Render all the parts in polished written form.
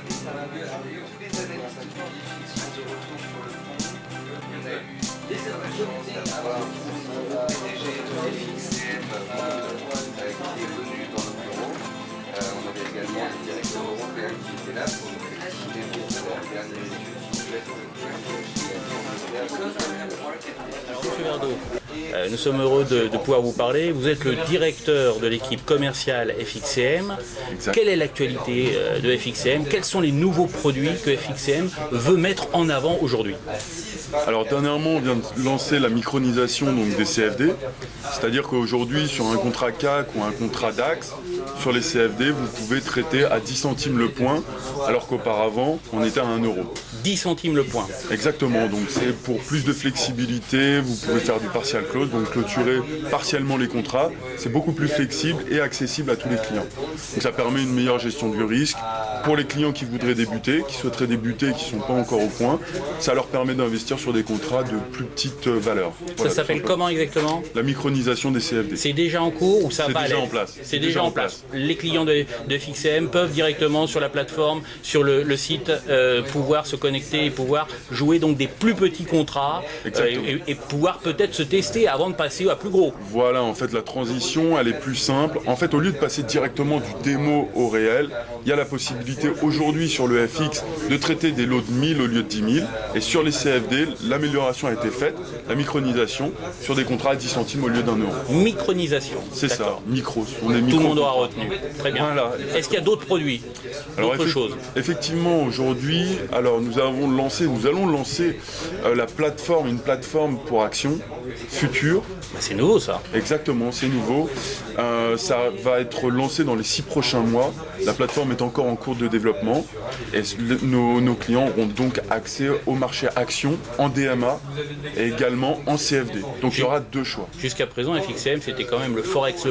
les analystes de DFX sont de retour sur le pont. On a eu des informations d'avoir le PDG de FXCM qui est venu dans le bureau. On avait également le directeur européen qui était là pour nous expliquer les dernières études Alors, Monsieur Verdeau, nous sommes heureux de pouvoir vous parler. Vous êtes le directeur de l'équipe commerciale FXCM. Exact. Quelle est l'actualité de FXCM? Quels sont les nouveaux produits que FXCM veut mettre en avant aujourd'hui? Alors dernièrement, on vient de lancer la micronisation donc, des CFD, c'est-à-dire qu'aujourd'hui sur un contrat CAC ou un contrat DAX, sur les CFD, vous pouvez traiter à 10 centimes le point, alors qu'auparavant, on était à 1 euro. 10 centimes le point. Exactement, donc c'est pour plus de flexibilité, vous pouvez faire du partial close, donc clôturer partiellement les contrats, c'est beaucoup plus flexible et accessible à tous les clients. Donc ça permet une meilleure gestion du risque. Pour les clients qui voudraient débuter, qui souhaiteraient débuter et qui ne sont pas encore au point, ça leur permet d'investir sur des contrats de plus petite valeur. Voilà, Ça s'appelle comment exactement? La micronisation des CFD. C'est déjà en cours ou ça va déjà aller en place. C'est déjà en place. Les clients de FXCM peuvent directement sur la plateforme, sur le site, pouvoir se connecter et pouvoir jouer donc des plus petits contrats et pouvoir peut-être se tester avant de passer à plus gros. Voilà, en fait la transition elle est plus simple. En fait au lieu de passer directement du démo au réel, il y a la possibilité aujourd'hui sur le FX de traiter des lots de 1000 au lieu de 10 000 et sur les CFD, l'amélioration a été faite, la micronisation sur des contrats à 10 centimes au lieu d'1 euro. Micronisation. C'est ça, micro. Tout le monde aura retenu. Très bien. Voilà. Est-ce qu'il y a d'autres produits? D'autres choses? Effectivement, aujourd'hui, alors nous allons lancer la plateforme, une plateforme pour actions future. C'est nouveau ça. Exactement, c'est nouveau. Ça va être lancé dans les 6 prochains mois. La plateforme est encore en cours de développement et nos clients auront donc accès au marché actions en DMA et également en CFD. Donc il y aura deux choix. Jusqu'à présent, FXCM, c'était quand même le Forex,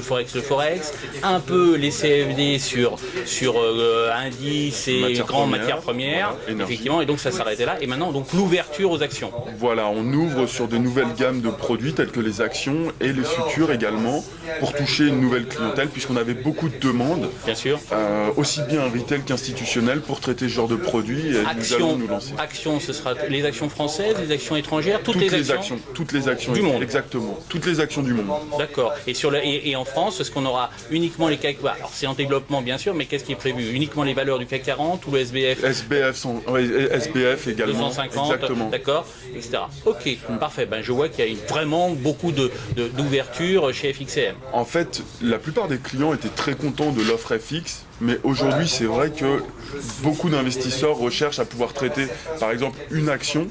un peu les CFD sur indices et grandes matières premières, voilà, effectivement, et donc ça s'arrêtait là. Et maintenant, donc l'ouverture aux actions. Voilà, on ouvre sur de nouvelles gammes de produits tels que les actions et les futurs également pour toucher une nouvelle clientèle puisqu'on avait beaucoup de demandes. Bien sûr. Aussi bien retail qu'institutionnel pour traiter ce genre de produits et nous allons nous lancer. Actions, ce sera les actions françaises, les actions étrangères, toutes les actions du monde. Exactement, toutes les actions du monde. D'accord. Et en France, est-ce qu'on aura uniquement les CAC? Alors c'est en développement bien sûr, mais qu'est-ce qui est prévu? Uniquement les valeurs du CAC 40 ou le SBF? SBF également. 250, exactement. D'accord, etc. Ok, parfait. Ben, je vois qu'il y a vraiment beaucoup d'ouverture chez FXCM. En fait, la plupart des clients étaient très contents de l'offre FX, mais aujourd'hui, c'est vrai que beaucoup d'investisseurs recherchent à pouvoir traiter, par exemple, une action,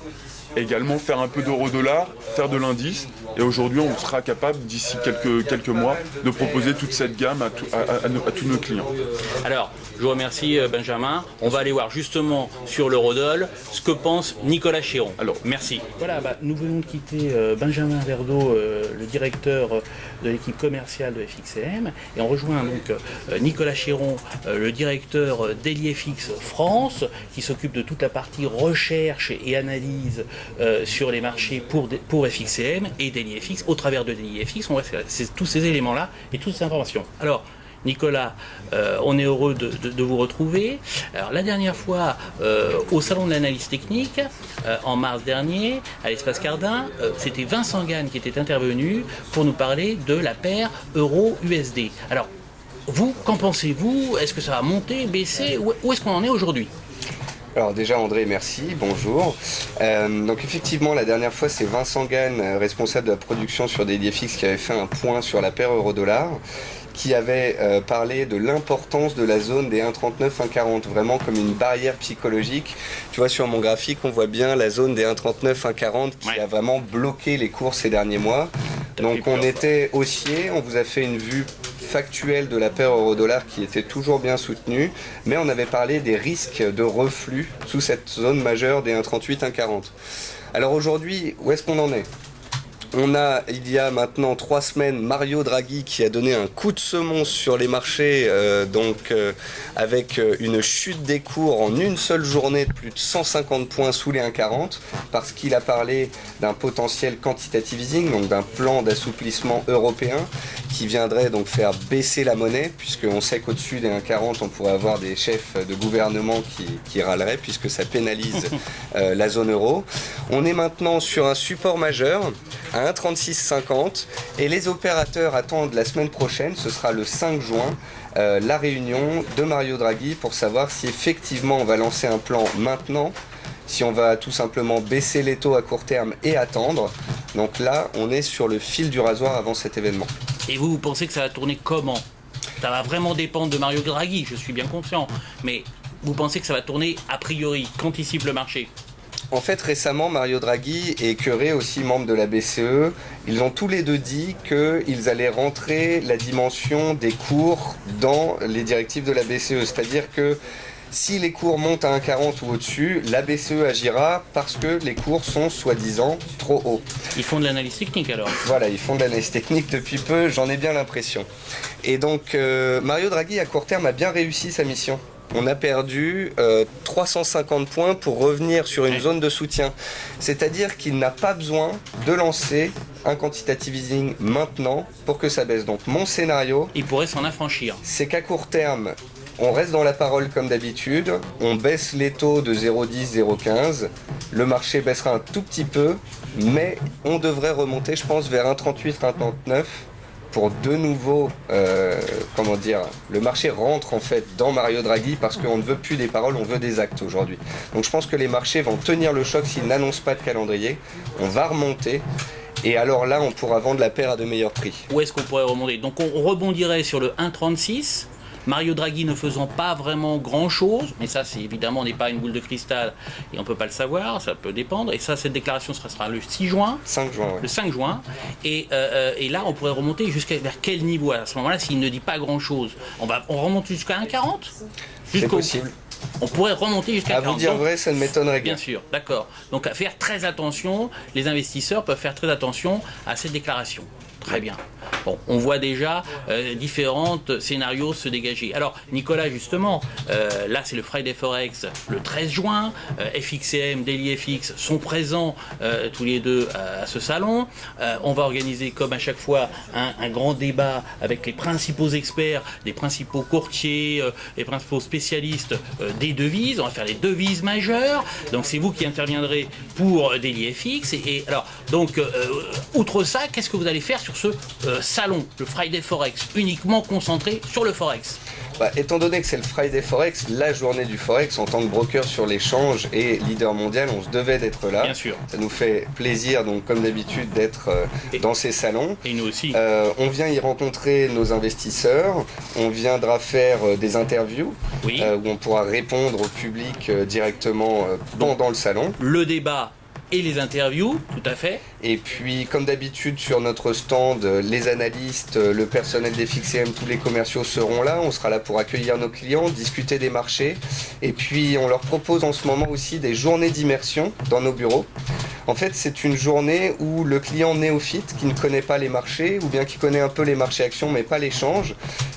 également faire un peu d'euro-dollar, faire de l'indice. Et aujourd'hui, on sera capable, d'ici quelques mois, de proposer toute cette gamme à tous nos clients. Alors, je vous remercie Benjamin. On va aller voir justement sur l'eurodoll ce que pense Nicolas Chéron. Alors, merci. Voilà, nous venons de quitter Benjamin Verdeau, le directeur de l'équipe commerciale de FXCM, et on rejoint donc Nicolas Chéron, le directeur d'EliFX France, qui s'occupe de toute la partie recherche et analyse sur les marchés pour FXCM et d'EliFX. Au travers de l'EliFX, on voit tous ces éléments-là et toutes ces informations. Alors, Nicolas, on est heureux de vous retrouver. Alors, la dernière fois, au Salon de l'analyse technique, en mars dernier, à l'Espace Cardin, c'était Vincent Gann qui était intervenu pour nous parler de la paire euro-USD. Alors, vous, qu'en pensez-vous? Est-ce que ça va monter, baisser? Où est-ce qu'on en est aujourd'hui? Alors déjà André, merci, bonjour. Donc effectivement la dernière fois c'est Vincent Gann, responsable de la production sur EliFX, qui avait fait un point sur la paire euro-dollar, qui avait parlé de l'importance de la zone des 1,39, 1,40, vraiment comme une barrière psychologique. Tu vois sur mon graphique on voit bien la zone des 1,39, 1,40 qui a vraiment bloqué les cours ces derniers mois. Donc on était haussier, on vous a fait une vue factuelle de la paire euro-dollar qui était toujours bien soutenue, mais on avait parlé des risques de reflux sous cette zone majeure des 1,38, 1,40. Alors aujourd'hui, où est-ce qu'on en est? On a, il y a maintenant 3 semaines, Mario Draghi qui a donné un coup de semonce sur les marchés, avec une chute des cours en une seule journée de plus de 150 points sous les 1,40, parce qu'il a parlé d'un potentiel quantitative easing, donc d'un plan d'assouplissement européen qui viendrait donc faire baisser la monnaie, puisqu'on sait qu'au-dessus des 1,40, on pourrait avoir des chefs de gouvernement qui râleraient, puisque ça pénalise la zone euro. On est maintenant sur un support majeur à 1,3650 et les opérateurs attendent la semaine prochaine, ce sera le 5 juin, la réunion de Mario Draghi pour savoir si effectivement on va lancer un plan maintenant, si on va tout simplement baisser les taux à court terme et attendre. Donc là, on est sur le fil du rasoir avant cet événement. Et vous pensez que ça va tourner comment? Ça va vraiment dépendre de Mario Draghi, je suis bien conscient, mais vous pensez que ça va tourner a priori? Qu'anticipe le marché? En fait, récemment, Mario Draghi et Curé, aussi membre de la BCE, ils ont tous les deux dit qu'ils allaient rentrer la dimension des cours dans les directives de la BCE. C'est-à-dire que si les cours montent à 1,40 ou au-dessus, la BCE agira parce que les cours sont soi-disant trop hauts. Ils font de l'analyse technique alors? Voilà, ils font de l'analyse technique depuis peu, j'en ai bien l'impression. Et donc, Mario Draghi, à court terme, a bien réussi sa mission. On a perdu 350 points pour revenir sur une zone de soutien. C'est-à-dire qu'il n'a pas besoin de lancer un quantitative easing maintenant pour que ça baisse. Donc mon scénario, il pourrait s'en affranchir. C'est qu'à court terme, on reste dans la parole comme d'habitude, on baisse les taux de 0,10, 0,15, le marché baissera un tout petit peu, mais on devrait remonter, je pense, vers 1,38, 1,39. Pour de nouveau, le marché rentre en fait dans Mario Draghi parce qu'on ne veut plus des paroles, on veut des actes aujourd'hui. Donc je pense que les marchés vont tenir le choc s'ils n'annoncent pas de calendrier. On va remonter et alors là, on pourra vendre la paire à de meilleurs prix. Où est-ce qu'on pourrait remonter? Donc on rebondirait sur le 1,36. Mario Draghi ne faisant pas vraiment grand-chose, mais ça, c'est évidemment, on n'est pas une boule de cristal et on ne peut pas le savoir, ça peut dépendre. Et ça, cette déclaration sera le 6 juin. 5 juin, ouais. Le 5 juin. Et là, on pourrait remonter vers quel niveau à ce moment-là, s'il ne dit pas grand-chose? On remonte jusqu'à 1,40? C'est possible. On pourrait remonter jusqu'à 1,40. À vous dire vrai, ça ne m'étonnerait pas. Bien sûr, d'accord. Donc à faire très attention, les investisseurs peuvent faire très attention à cette déclaration. Très bien. Bon, on voit déjà différents scénarios se dégager. Alors, Nicolas, justement, là, c'est le Friday Forex le 13 juin. FXCM, Daily FX sont présents tous les deux à ce salon. On va organiser, comme à chaque fois, un grand débat avec les principaux experts, les principaux courtiers, les principaux spécialistes des devises. On va faire les devises majeures. Donc, c'est vous qui interviendrez pour Daily FX. Et alors, donc, outre ça, qu'est-ce que vous allez faire sur ce salon, le Friday Forex, uniquement concentré sur le Forex? Étant donné que c'est le Friday Forex, la journée du Forex, en tant que broker sur l'échange et leader mondial, on se devait d'être là. Bien sûr. Ça nous fait plaisir, donc comme d'habitude, d'être dans ces salons. Et nous aussi. On vient y rencontrer nos investisseurs, on viendra faire des interviews, oui. Où on pourra répondre au public directement pendant le salon. Le débat et les interviews, tout à fait. Et puis, comme d'habitude, sur notre stand, les analystes, le personnel des FXCM, tous les commerciaux seront là. On sera là pour accueillir nos clients, discuter des marchés. Et puis, on leur propose en ce moment aussi des journées d'immersion dans nos bureaux. En fait, c'est une journée où le client néophyte, qui ne connaît pas les marchés, ou bien qui connaît un peu les marchés actions, mais pas l'échange,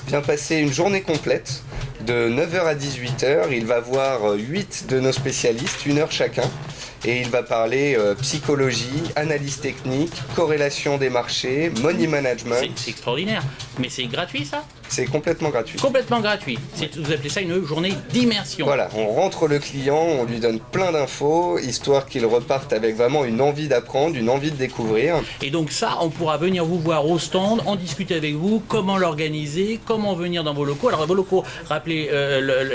vient passer une journée complète de 9h à 18h. Il va voir 8 de nos spécialistes, 1 heure chacun. Et il va parler psychologie, analyse technique, corrélation des marchés, money management. C'est extraordinaire. Mais c'est gratuit, ça? C'est complètement gratuit. Complètement gratuit. Vous appelez ça une journée d'immersion. Voilà, on rentre le client, on lui donne plein d'infos, histoire qu'il reparte avec vraiment une envie d'apprendre, une envie de découvrir. Et donc ça, on pourra venir vous voir au stand, en discuter avec vous, comment l'organiser, comment venir dans vos locaux. Alors vos locaux, rappelez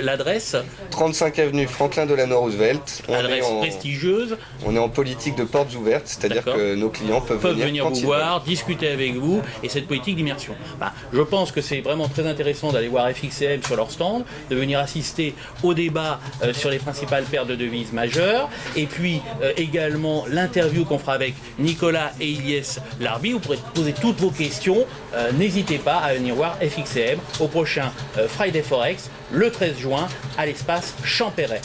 l'adresse. 35 avenue Franklin Delano Roosevelt. Adresse prestigieuse. On est en politique de portes ouvertes, c'est-à-dire que nos clients peuvent venir vous voir, discuter avec vous, et cette politique d'immersion. Je pense que c'est vraiment vraiment très intéressant d'aller voir FXCM sur leur stand, de venir assister au débat sur les principales paires de devises majeures, et puis également l'interview qu'on fera avec Nicolas et Ilyes Larbi. Vous pourrez poser toutes vos questions. N'hésitez pas à venir voir FXCM au prochain Friday Forex, le 13 juin, à l'espace Champéret.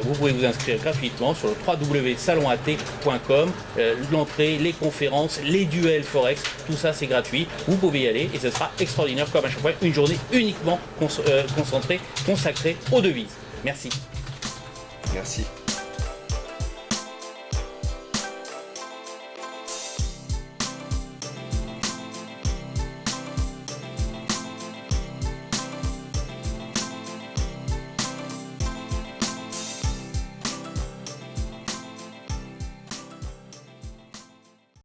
Vous pouvez vous inscrire gratuitement sur le www.salonat.com. L'entrée, les conférences, les duels Forex, tout ça c'est gratuit. Vous pouvez y aller et ce sera extraordinaire comme à chaque fois. Une journée uniquement consacrée aux devises. Merci. Merci.